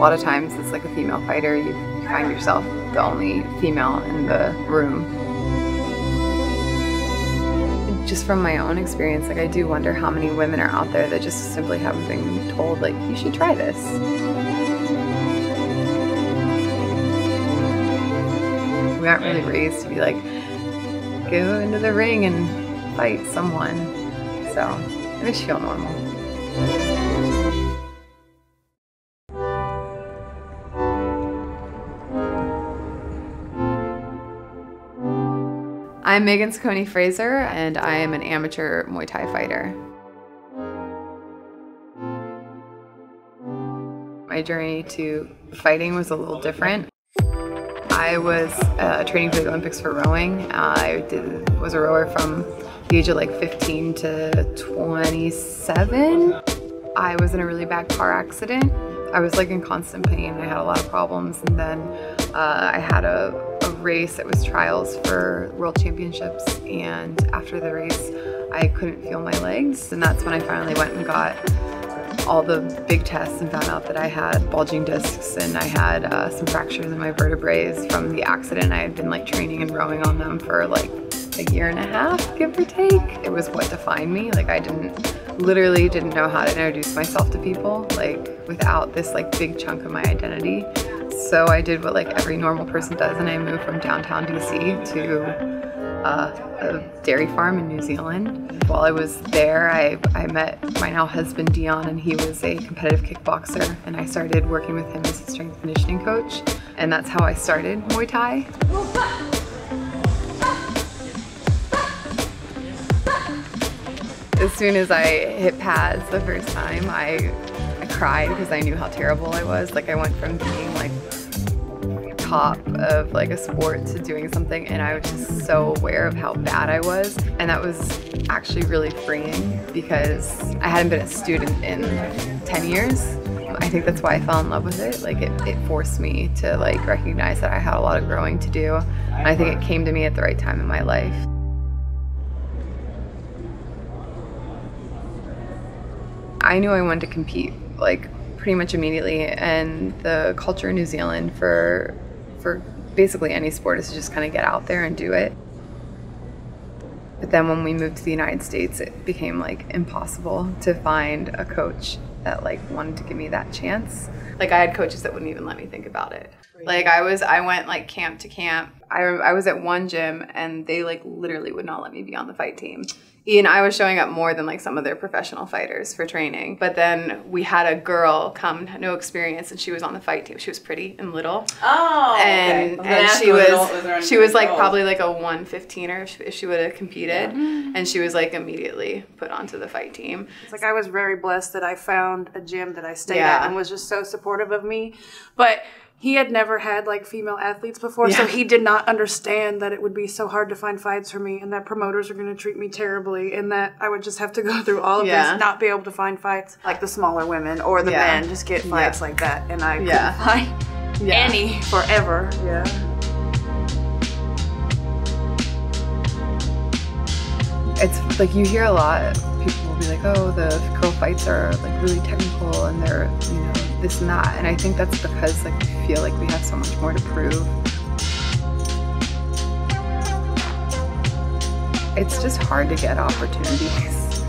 lot of times it's like a female fighter, you find yourself the only female in the room. Just from my own experience, like I do wonder how many women are out there that just simply haven't been told, like, you should try this. We aren't really raised to be like, go into the ring and fight someone. So it makes you feel normal. I'm Megan Saccone Fraser, and I am an amateur Muay Thai fighter. My journey to fighting was a little different. I was training for the Olympics for rowing. I was a rower from the age of like 15 to 27. I was in a really bad car accident. I was like in constant pain. I had a lot of problems, and then I had a race. It was trials for World Championships, and after the race I couldn't feel my legs, and that's when I finally went and got all the big tests and found out that I had bulging discs and I had some fractures in my vertebrae from the accident. I had been like training and rowing on them for like a year and a half, give or take. It was what defined me. Like I literally didn't know how to introduce myself to people, like without this like big chunk of my identity. So I did what like every normal person does, and I moved from downtown DC to a dairy farm in New Zealand. While I was there, I met my now husband Dion, and he was a competitive kickboxer, and I started working with him as a strength and conditioning coach, and that's how I started Muay Thai. As soon as I hit pads the first time, I cried because I knew how terrible I was. Like I went from being like top of like a sport to doing something, and I was just so aware of how bad I was, and that was actually really freeing because I hadn't been a student in 10 years. I think that's why I fell in love with it. Like it forced me to like recognize that I had a lot of growing to do, and I think it came to me at the right time in my life. I knew I wanted to compete like pretty much immediately, and the culture in New Zealand for basically any sport is to just kind of get out there and do it. But then when we moved to the United States, it became like impossible to find a coach that like wanted to give me that chance. Like I had coaches that wouldn't even let me think about it. Like I went like camp to camp. I was at one gym and they like literally would not let me be on the fight team. And I was showing up more than like some of their professional fighters for training. But then we had a girl come, no experience, and she was on the fight team. She was pretty and little. Oh, and, okay. And she was like probably like a 115er if she would have competed. Yeah. And she was like immediately put onto the fight team. It's like I was very blessed that I found a gym that I stayed at and was just so supportive of me. But he had never had like female athletes before, so he did not understand that it would be so hard to find fights for me, and that promoters are going to treat me terribly, and that I would just have to go through all of this, not be able to find fights like the smaller women or the men, just get fights like that, and I couldn't find any forever. It's like you hear a lot, people will be like, oh, the girl fights are like really technical and they're, you know, this and that. And I think that's because like we feel like we have so much more to prove. It's just hard to get opportunities.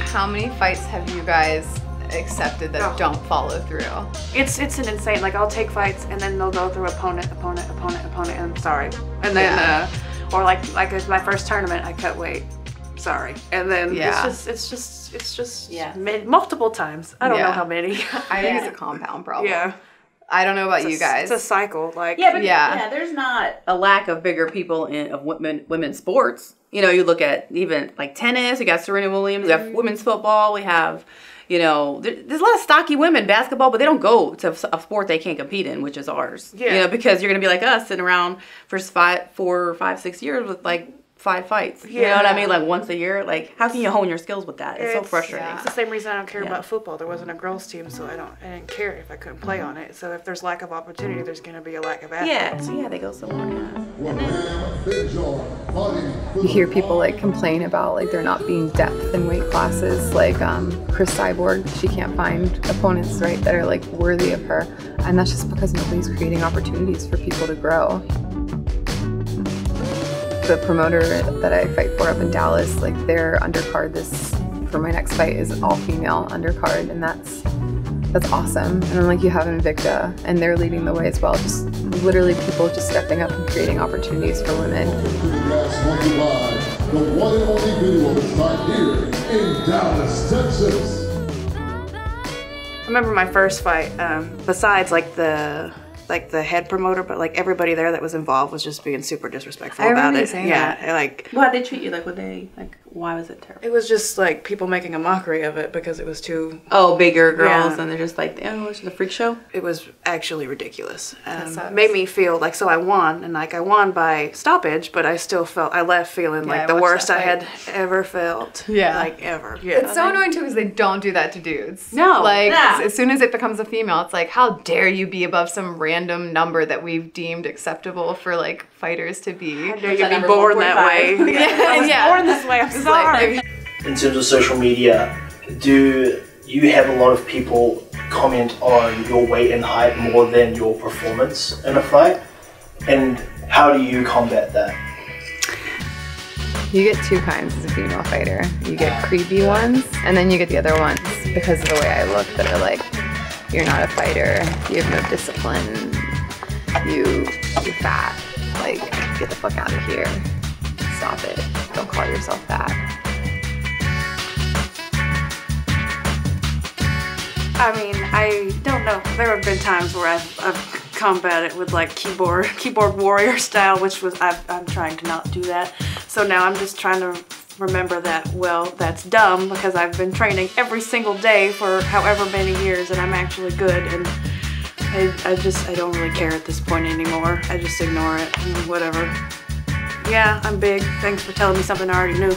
How many fights have you guys accepted that don't follow through? It's an insane, like I'll take fights and then they'll go through opponent, and I'm sorry. And then, or like my first tournament, I cut weight. Sorry. And then it's just multiple times. I don't know how many. I think it's a compound problem. Yeah. I don't know about you guys. It's a cycle. Like there's not a lack of bigger people of women's sports. You know, you look at even like tennis, you got Serena Williams, we have women's football, we have, you know, there's a lot of stocky women basketball, but they don't go to a sport they can't compete in, which is ours. Yeah. You know, because you're going to be like us, sitting around for 4, 5, 6 years with like 5 fights. You know what I mean? Like once a year. Like how can you hone your skills with that? It's so frustrating. It's the same reason I don't care about football. There wasn't a girls team, so I didn't care if I couldn't play on it. So if there's lack of opportunity, there's going to be a lack of athletes. Yeah, they go somewhere. You hear people like complain about like there not being depth in weight classes. Like Chris Cyborg, she can't find opponents that are like worthy of her, and that's just because nobody's creating opportunities for people to grow. The promoter that I fight for up in Dallas, like their undercard for my next fight is all female undercard, and that's awesome. And then like you have Invicta, and they're leading the way as well. Just literally people just stepping up and creating opportunities for women. The one and only video is right here in Dallas, Texas. I remember my first fight. Besides like the head promoter, but like everybody there that was involved was just being super disrespectful about it. Yeah, like why'd they treat you like? Why was it terrible? It was just like people making a mockery of it because it was too bigger girls, and they're just like, oh, it's a freak show. It was actually ridiculous. Made me feel like, so I won, and like I won by stoppage, but I still I left feeling like the worst I had ever felt. Yeah, like ever. Yeah. It's so annoying too because they don't do that to dudes. No, like as soon as it becomes a female, it's like, how dare you be above some random number that we've deemed acceptable for like fighters to be. How dare you be born that way? I was born this way. I'm sorry. In terms of social media, do you have a lot of people comment on your weight and height more than your performance in a fight? And how do you combat that? You get 2 kinds as a female fighter. You get creepy ones, and then you get the other ones because of the way I look that are like, you're not a fighter, you have no discipline, you're fat, like, get the fuck out of here. Stop it. Don't call yourself that. I mean, I don't know. There have been times where I've combated with like keyboard warrior style, which was I'm trying to not do that. So now I'm just trying to remember that, well, that's dumb because I've been training every single day for however many years and I'm actually good, and I don't really care at this point anymore. I just ignore it and whatever. Yeah, I'm big. Thanks for telling me something I already knew.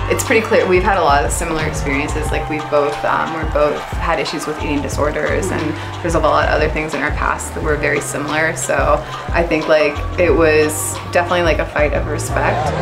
It's pretty clear we've had a lot of similar experiences. Like we're both had issues with eating disorders, and there's a lot of other things in our past that were very similar. So I think like it was definitely like a fight of respect.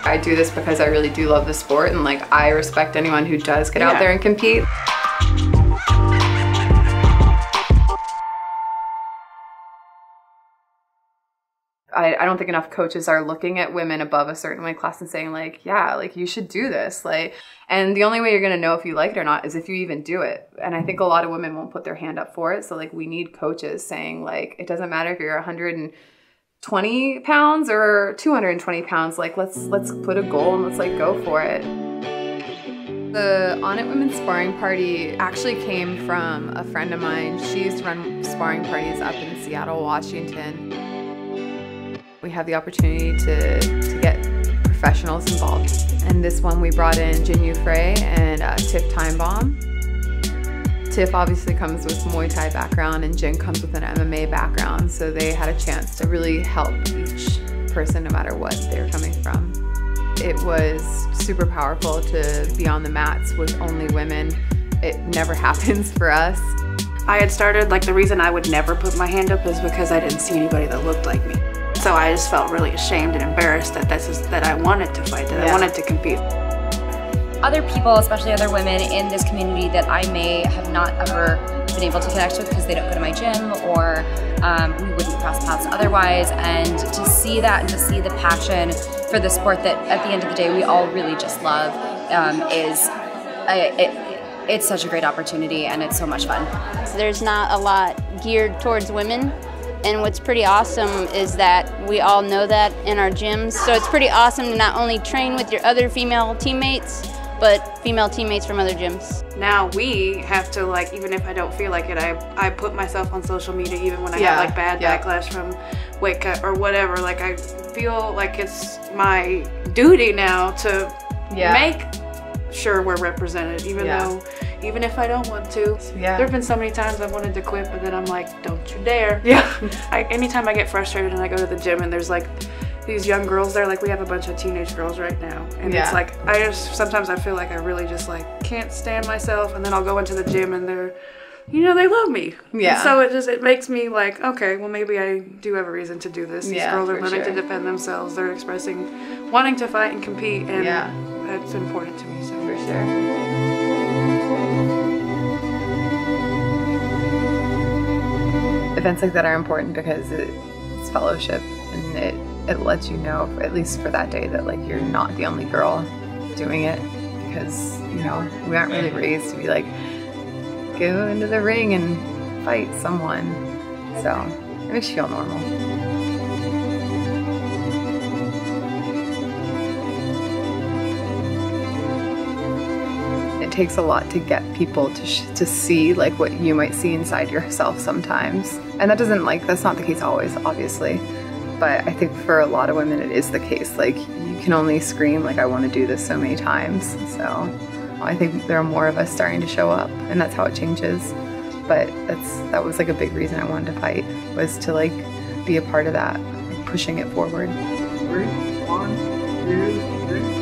I do this because I really do love the sport, and like I respect anyone who does get out there and compete. I don't think enough coaches are looking at women above a certain weight class and saying like, yeah, like you should do this. Like, and the only way you're gonna know if you like it or not is if you even do it. And I think a lot of women won't put their hand up for it. So like we need coaches saying like, it doesn't matter if you're 120 pounds or 220 pounds, like let's put a goal and let's like go for it. The Onnit Women's Sparring Party actually came from a friend of mine. She used to run sparring parties up in Seattle, Washington. We have the opportunity to get professionals involved. And this one we brought in Jin Yu Frey and Tiff Timebomb. Tiff obviously comes with Muay Thai background and Jin comes with an MMA background, so they had a chance to really help each person no matter what they're coming from. It was super powerful to be on the mats with only women. It never happens for us. I had started, like, the reason I would never put my hand up is because I didn't see anybody that looked like me. So I just felt really ashamed and embarrassed that that I wanted to fight, that I wanted to compete. Other people, especially other women in this community that I may have not ever been able to connect with because they don't go to my gym, or we wouldn't cross paths otherwise, and to see that and to see the passion for the sport that at the end of the day we all really just love it's such a great opportunity, and it's so much fun. So there's not a lot geared towards women, and what's pretty awesome is that we all know that in our gyms. So it's pretty awesome to not only train with your other female teammates, but female teammates from other gyms. Now we have to, like, even if I don't feel like it, I put myself on social media even when I have like bad backlash from weight cut or whatever. Like, I feel like it's my duty now to make sure we're represented, even if I don't want to. There have been so many times I've wanted to quit, but then I'm like, don't you dare. Anytime I get frustrated and I go to the gym and there's like these young girls there, like we have a bunch of teenage girls right now, and it's like sometimes I feel like I really just like can't stand myself, and then I'll go into the gym and they're, you know, they love me. And so it makes me like, okay, well, maybe I do have a reason to do this. These girls are learning to defend themselves. They're expressing wanting to fight and compete, and that's important to me. So For sure. Events like that are important because it's fellowship, and it lets you know, at least for that day, that like you're not the only girl doing it, because, you know, we aren't really raised to be like, go into the ring and fight someone. So it makes you feel normal. It takes a lot to get people to see like what you might see inside yourself sometimes. And that's not the case always, obviously. But I think for a lot of women it is the case. Like, you can only scream like, I want to do this so many times. So I think there are more of us starting to show up, and that's how it changes. But that was like a big reason I wanted to fight, was to like be a part of that, like pushing it forward. 3, 1, 2, 3.